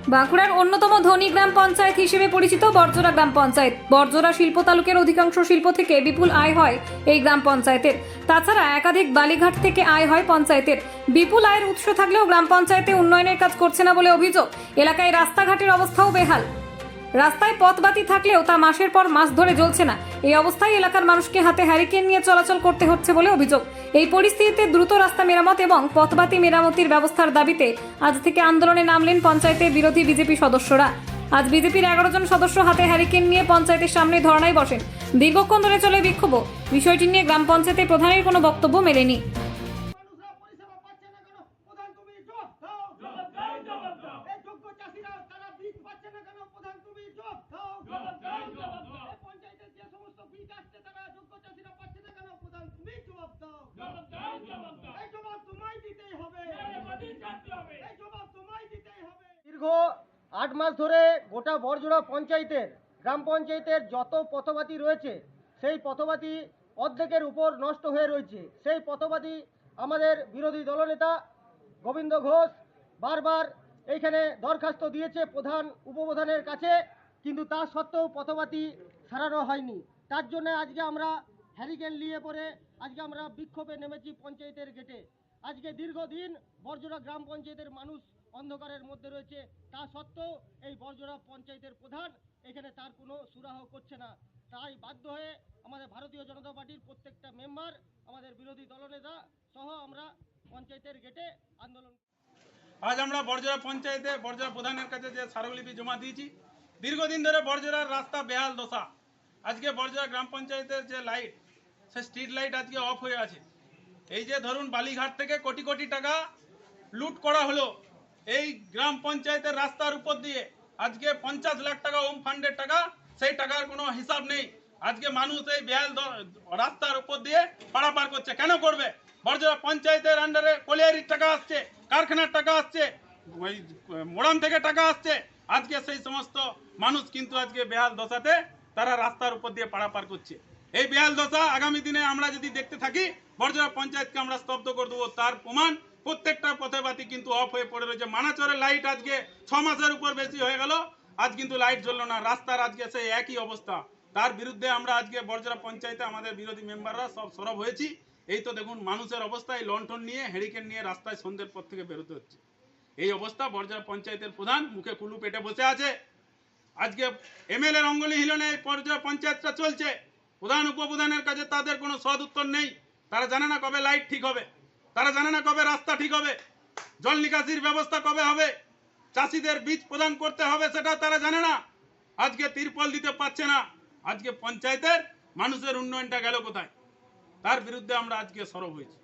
বাঁকুড়ার অন্যতম ধনী গ্রাম পঞ্চায়েত হিসেবে পরিচিত বরজোড়া গ্রাম পঞ্চায়েত। বরজোড়া শিল্প তালুকের অধিকাংশ শিল্প থেকে বিপুল আয় হয় এই গ্রাম পঞ্চায়েতের। তাছাড়া একাধিক বালিঘাট থেকে আয় হয় পঞ্চায়েতের। বিপুল আয়ের উৎস থাকলেও গ্রাম পঞ্চায়েতে উন্নয়নের কাজ করছে না বলে অভিযোগ। এলাকায় রাস্তাঘাটের অবস্থাও বেহাল। রাস্তায় পথবাতি থাকলেও তা মাসের পর মাস ধরে জ্বলছে না। এই অবস্থায় এলাকার মানুষকে হাতে হ্যারিকেন নিয়ে চলাচল করতে হচ্ছে বলে অভিযোগ। এই পরিস্থিতিতে দ্রুত রাস্তা মেরামত এবং পথবাতি মেরামতির ব্যবস্থার দাবিতে আজ থেকে আন্দোলনে নামলেন পঞ্চায়েতের বিরোধী বিজেপি সদস্যরা। আজ বিজেপির 11 জন সদস্য হাতে হ্যারিকেন নিয়ে পঞ্চায়েতের সামনে ধর্নায় বসেন। দীর্ঘক্ষণ ধরে চলে বিক্ষোভ। বিষয়টি নিয়ে গ্রাম পঞ্চায়েতের প্রধানের কোনো বক্তব্য মেলেনি। মানুষরা পরিষেবা পাচ্ছে না কেন? প্রধান তুমি জবাব দাও। জবাব দাও, জবাব দাও। এই যোগ্য চাষিরা তারা বীজ পাচ্ছে না কেন? প্রধান তুমি জবাব দাও। জবাব দাও, জবাব দাও। এই পঞ্চায়েতের যে সমস্ত বীজ আসছে তারা যোগ্য চাষিরা পাচ্ছে না কেন? প্রধান তুমি জবাব দাও। জবাব দাও, জবাব দাও। এই জবাব তোমায় দিতেই হবে। এই জবাব তোমায় দিতেই হবে। দীর্ঘ 8 মাস ধরে গোটা বরজোড়া পঞ্চায়েতের গ্রাম পঞ্চায়েতের যত পথবাতি রয়েছে সেই পথবাতি অর্ধেকের উপর নষ্ট হয়ে রয়েছে। সেই পথবাতি আমাদের বিরোধী দলনেতা গোবিন্দ ঘোষ বারবার এইখানে দরখাস্ত দিয়েছে প্রধান উপপ্রধানের কাছে, কিন্তু তা সত্ত্বেও পথবাতি সারানো হয়নি। তার জন্য আজকে আমরা হ্যারিকেন নিয়ে পরে আজকে আমরা বিক্ষোভে নেমেছি পঞ্চায়েতের গেটে। আজকে দীর্ঘদিন বরজোড়া গ্রাম পঞ্চায়েতের মানুষ অন্ধকারের মধ্যে রয়েছে, তা সত্ত্বেও এই বরজোড়া পঞ্চায়েতের প্রধান এখানে তার কোনো সুরাহা করছে না। তাই বাধ্য হয়ে আমাদের ভারতীয় জনতা পার্টির প্রত্যেকটা মেম্বার, আমাদের বিরোধী দলনেতা সহ আমরা পঞ্চায়েতের গেটে আন্দোলন। আজ আমরা বরজোড়া পঞ্চায়েতে বরজোড়া প্রধানের কাছে যে স্মারকলিপি জমা দিয়েছি। দীর্ঘদিন ধরে বরজোড়ার রাস্তা বেহাল দশা। আজকে বরজোড়া গ্রাম পঞ্চায়েতের যে লাইট, সে স্ট্রিট লাইট আজকে অফ হয়ে আছে। এই যে ধরুন বালিঘাট থেকে কোটি কোটি টাকা লুট করা হলো এই গ্রাম পঞ্চায়েতের রাস্তার উপর দিয়ে। আজকে 50 লাখ টাকা হোম ফান্ডের টাকা, সেই টাকার কোনো হিসাব নেই। আজকে মানুষ এই বেহাল রাস্তার উপর দিয়ে পারাপার করছে। কেন করবে? বরজোড়া পঞ্চায়েতের আন্ডারে কলিয়ারির টাকা আসছে, কারখানার টাকা আসছে, ওই মোড়াম থেকে টাকা আসছে। আজকে সেই সমস্ত মানুষ কিন্তু আজকে বেহাল দশাতে তারা রাস্তার উপর দিয়ে পারাপার করছে। এই বেহাল দশা আগামী দিনে আমরা যদি দেখতে থাকি, বরজোড়া পঞ্চায়েতকে আমরা স্তব্ধ করে দেবো। তার প্রমাণ প্রত্যেকটা পথবাতি কিন্তু অফ হয়ে পড়ে রয়েছে। মানাচরের লাইট আজকে 6 মাসের উপর বেশি হয়ে গেল, আজ কিন্তু লাইট জ্বললো না। রাস্তার আজকে সেই একই অবস্থা। তার বিরুদ্ধে আমরা আজকে বরজোড়া পঞ্চায়েতে আমাদের বিরোধী মেম্বাররা সব সরব হয়েছি। এই তো দেখুন মানুষের অবস্থায় লণ্ঠন নিয়ে হ্যারিকেন নিয়ে রাস্তায় সন্ধ্যের পর থেকে বেরোতে হচ্ছে। এই অবস্থা। বরজোড়া পঞ্চায়েতের প্রধান মুখে কুলু পেটে বসে আছে। আজকে এমএলএ অঙ্গুলি হিলনে এই বরজোড়া পঞ্চায়েতটা চলছে। প্রধান উপপ্রধানের কাছে তাদের কোনো সদ উত্তর নেই। তারা জানে না কবে লাইট ঠিক হবে, তারা জানে না কবে রাস্তা ঠিক হবে, জল নিকাশির ব্যবস্থা কবে হবে, চাষিদের বীজ প্রদান করতে হবে সেটা তারা জানে না। আজকে তিরপল দিতে পারছে না। আজকে পঞ্চায়েতের মানুষের উন্নয়নটা গেল কোথায়? তার বিরুদ্ধে আমরা আজকে সরব হয়েছি।